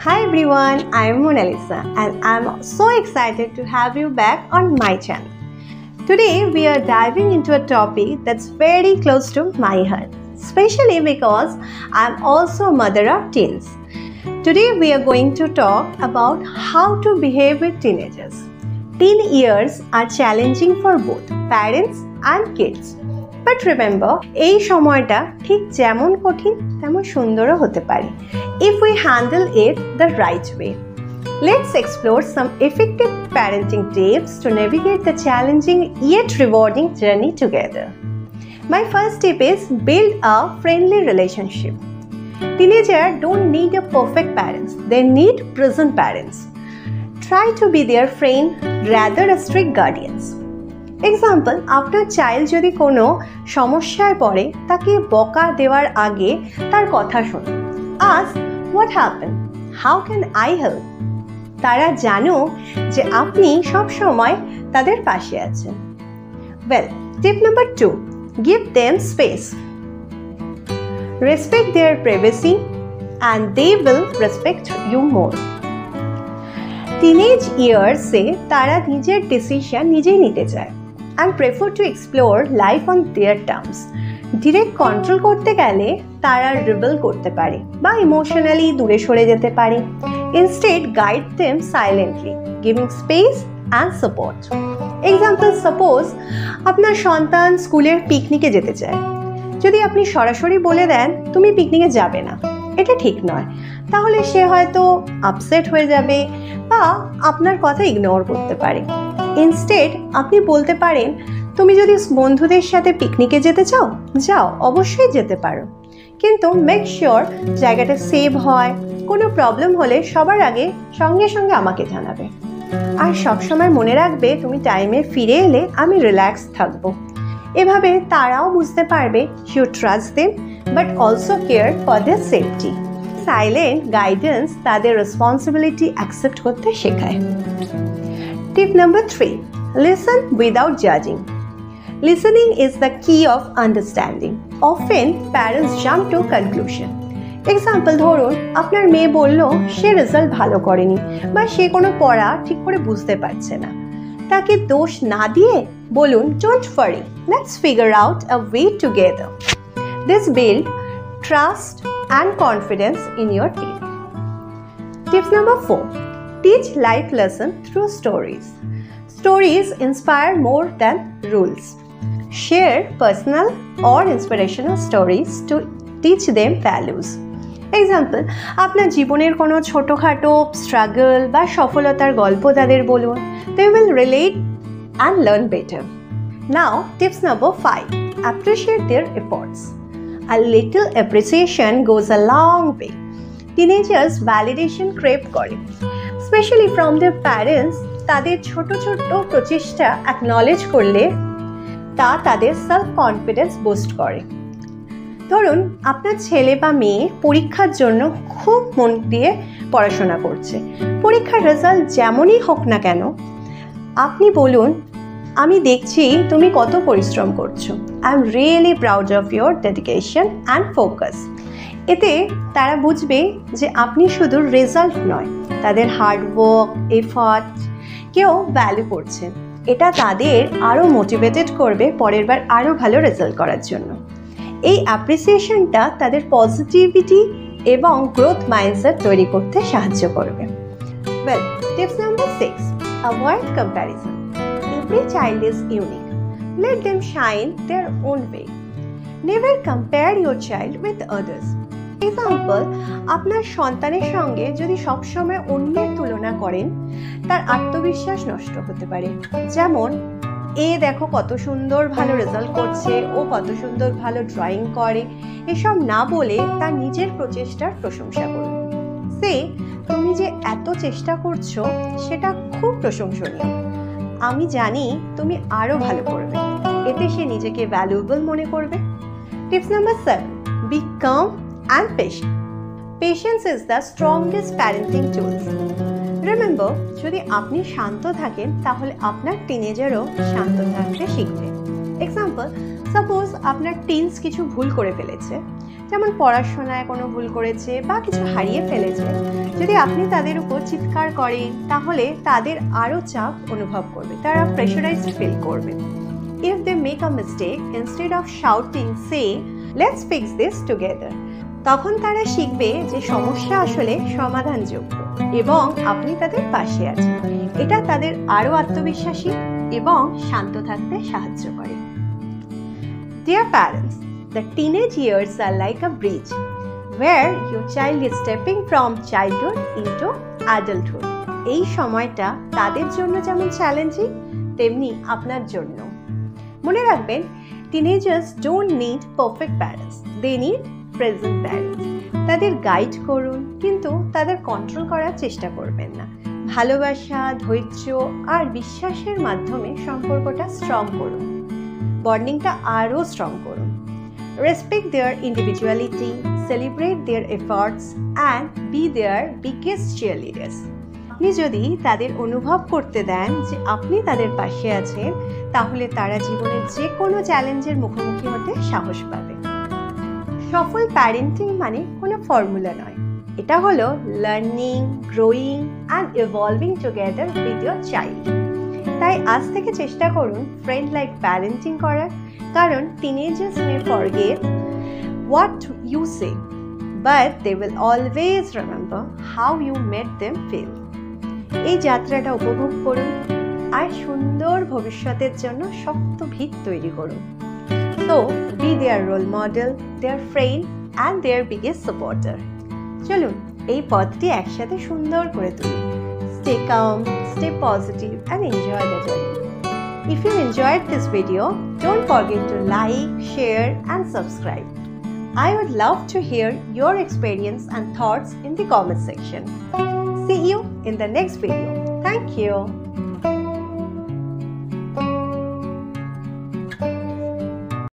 Hi everyone, I am Mona Lisa and I am so excited to have you back on my channel. Today we are diving into a topic that's very close to my heart, especially because I am also a mother of teens. Today we are going to talk about how to behave with teenagers. Teen years are challenging for both parents and kids. But remember, এই সময়টা ঠিক যেমন কঠিন তেমন সুন্দরও হতে পারে if we handle it the right way. Let's explore some effective parenting tips to navigate the challenging yet rewarding journey together. My first tip is build a friendly relationship. Teenagers don't need a perfect parents, they need present parents. Try to be their friend rather than strict guardians. Example, আপনার child যদি কোনো সমস্যায় পড়ে তাকে বকা দেওয়ার আগে তার কথা শুনুন। Ask what happen, how can I help. তারা জানো যে আপনি সব সময় তাদের পাশে আছেন। Well, tip number 2, give them space. Respect their privacy and they will respect you more. Teenage ইয়ার্সে তারা নিজের ডিসিশন নিজেই নিতে চায় and prefer to explore life on their terms. Direct control করতে গেলে তারা রিবেল করতে পারে বা ইমোশনালি দূরে সরে যেতে পারে। Instead guide them silently, giving space and support. Example, suppose আপনার সন্তান স্কুলের পিকনিকে যেতে চায়। যদি আপনি সরাসরি বলে দেন তুমি পিকনিকে যাবে না, এটা ঠিক নয়, তাহলে সে হয়তো আপসেট হয়ে যাবে বা আপনার কথা ইগনোর করতে পারে। ইনস্টেড আপনি বলতে পারেন তুমি যদি বন্ধুদের সাথে পিকনিকে যেতে চাও যাও, অবশ্যই যেতে পারো, কিন্তু মেক শিওর জায়গাটা সেভ হয়। কোনো প্রবলেম হলে সবার আগে সঙ্গে সঙ্গে আমাকে জানাবে। আর সবসময় মনে রাখবে তুমি টাইমে ফিরে এলে আমি রিল্যাক্স থাকবো। এভাবে তারাও বুঝতে পারবে you trust them but also care for their safety. Silent guidance তাদের রেসপন্সিবিলিটি অ্যাকসেপ্ট করতে শেখায়। Tip number 3, listen without judging. Listening is the key of understanding. Often parents jump to conclusion. Example, ধরুন আপনার মেয়ে বলল সে রেজাল্ট ভালো করেনি বা সে কোনো পড়া ঠিক করে বুঝতে পারছে না। তাকে দোষ না দিয়ে বলুন don't worry, let's figure out a way together. This build trust and confidence in your teen. Tips number 4, teach life lesson through stories. Stories inspire more than rules. Share personal or inspirational stories to teach them values. Example, আপনার জীবনের কোনো ছোটখাটো struggle বা সফলতার গল্প তাদের বলুন। They will relate and learn better. Now, tips number 5, appreciate their efforts. A little appreciation goes a long way. Teenagers validation crave করে, স্পেশালি ফ্রম দেয়ার প্যারেন্টস। তাদের ছোট ছোট প্রচেষ্টা অ্যাকনলেজ করলে তা তাদের সেলফ কনফিডেন্স বুস্ট করে। ধরুন আপনার ছেলে বা মেয়ে পরীক্ষার জন্য খুব মন দিয়ে পড়াশোনা করছে। পরীক্ষার রেজাল্ট যেমনই হোক না কেন আপনি বলুন আমি দেখছি তুমি কত পরিশ্রম করছো, I am really proud of your dedication and focus. এতে তারা বুঝবে যে আপনি শুধু রেজাল্ট নয়, তাদের হার্ডওয়ার্ক এফর্ট কেউ ভ্যালু করছেন। এটা তাদের আরও মোটিভেটেড করবে পরের বার আরও ভালো রেজাল্ট করার জন্য। এই অ্যাপ্রিসিয়েশনটা তাদের পজিটিভিটি এবং গ্রোথ মাইন্ডসেট তৈরি করতে সাহায্য করবে। Well, tips number 6, avoid comparison. Every child is unique, let them shine their own way. Never compare your child with others. Example, আপনার সন্তানের সঙ্গে যদি সবসময় অন্যের তুলনা করেন তার আত্মবিশ্বাস নষ্ট হতে পারে। যেমন এ দেখো কত সুন্দর ভালো রেজাল্ট করছে, ও কত সুন্দর ভালো ড্রয়িং করে, এসব না বলে তার নিজের প্রচেষ্টার প্রশংসা করুন। সে তুমি যে এত চেষ্টা করছো সেটা খুব প্রশংসনীয়, আমি জানি তুমি আরও ভালো করবে। এতে সে নিজেকে ভ্যালুয়েবল মনে করবে। Tips number 7, be calm and patient. Patience is the strongest parenting tool. Remember, যদি আপনি শান্ত থাকেন তাহলে আপনার টিনেজারও শান্ত থাকতে শিখবে। এক্সাম্পল, সাপোজ আপনার টিনস কিছু ভুল করে ফেলেছে, যেমন পড়াশোনায় কোনো ভুল করেছে বা কিছু হারিয়ে ফেলেছে, যদি আপনি তাদের উপর চিৎকার করেন তাহলে তাদের আরও চাপ অনুভব করবে, তারা প্রেশারাইজড ফিল করবে। If they make a mistake, instead of shouting, say, let's fix this together. তখন তারা শিখবে যে সমস্যা আসলে সমাধানযোগ্য এবং আপনি তাদের পাশে আছেন। এটা তাদের আরও আত্মবিশ্বাসী এবং শান্ত থাকতে সাহায্য করে। Dear parents, the teenage years are like a bridge where your child is stepping from childhood into adulthood. এই সময়টা তাদের জন্য যেমন চ্যালেঞ্জিং, তেমনি আপনার জন্য। মনে রাখবেন, teenagers don't need perfect parents, they need present parents. তাদের গাইড করুন, কিন্তু তাদের কন্ট্রোল করার চেষ্টা করবেন না। ভালোবাসা, ধৈর্য আর বিশ্বাসের মাধ্যমে সম্পর্কটা স্ট্রং করুন, বন্ডিংটা আরও স্ট্রং করুন। Respect their individuality, celebrate their efforts and be their biggest cheerleaders. আপনি যদি তাদের অনুভব করতে দেন যে আপনি তাদের পাশে আছেন, তাহলে তারা জীবনের যে কোনো চ্যালেঞ্জের মুখোমুখি হতে সাহস পাবে। সফল প্যারেন্টিং মানে কোনো ফর্মুলা নয়, এটা হলো learning, growing and evolving together with your child. তাই আজ থেকে চেষ্টা করুন ফ্রেন্ড লাইক প্যারেন্টিং করার, কারণ teenagers may forget what you say, but they will always remember how you made them feel. এই যাত্রাটা উপভোগ করুন আর সুন্দর ভবিষ্যতের জন্য শক্ত ভিত তৈরি করুন। So, be their role model, their friend and their biggest supporter. চলুন এই পথটি একসাথে সুন্দর করে তুলি। Stay calm, stay positive and enjoy the journey. If you enjoyed this video, don't forget to like, share and subscribe. I would love to hear your experience and thoughts in the comment section. See you in the next video. Thank you.